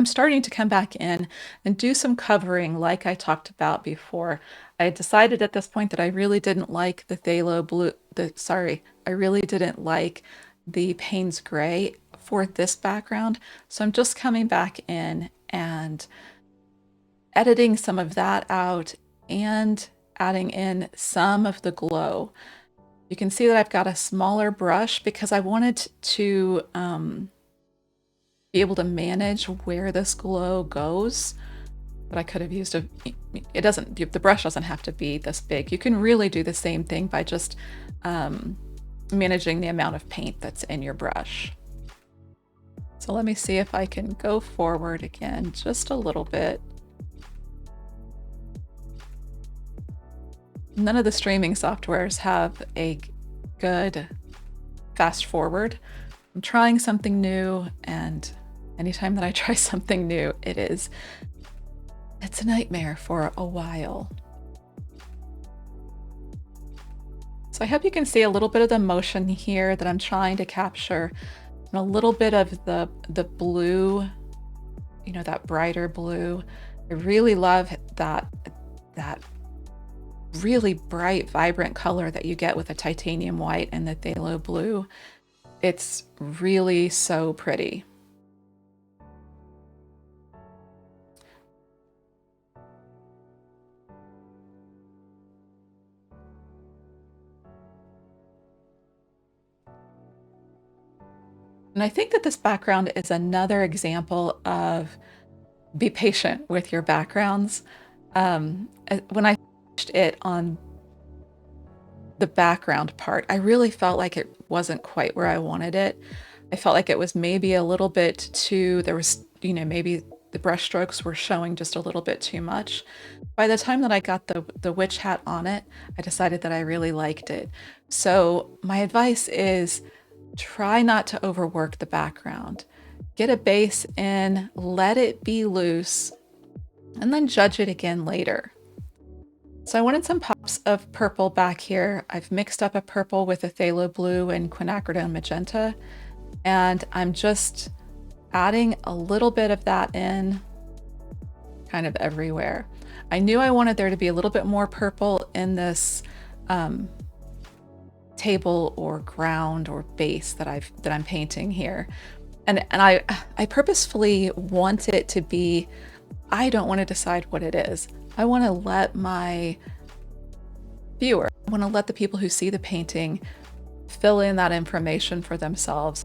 I'm starting to come back in and do some covering like I talked about before. I had decided at this point that I really didn't like the phthalo blue, I really didn't like the Payne's Gray for this background. So I'm just coming back in and editing some of that out and adding in some of the glow. You can see that I've got a smaller brush because I wanted to be able to manage where this glow goes. But I could have used the brush doesn't have to be this big. You can really do the same thing by just managing the amount of paint that's in your brush. So let me see if I can go forward again just a little bit. None of the streaming softwares have a good fast forward. I'm trying something new, and anytime that I try something new, it's a nightmare for a while. So I hope you can see a little bit of the motion here that I'm trying to capture, and a little bit of the blue, you know, that brighter blue. I really love that really bright, vibrant color that you get with the titanium white and the phthalo blue. It's really so pretty. And I think that this background is another example of be patient with your backgrounds. When I finished it on the background part, I really felt like it wasn't quite where I wanted it. I felt like it was maybe a little bit too, there was, you know, maybe the brush strokes were showing just a little bit too much. By the time that I got the witch hat on it, I decided that I really liked it. So my advice is try not to overwork the background. Get a base in, let it be loose, and then judge it again later. So I wanted some pops of purple back here. I've mixed up a purple with a phthalo blue and quinacridone magenta, and I'm just adding a little bit of that in kind of everywhere. I knew I wanted there to be a little bit more purple in this table or ground or base that I'm painting here. And I purposefully want it to be, I don't want to decide what it is. I want to let my viewer, I want to let the people who see the painting fill in that information for themselves.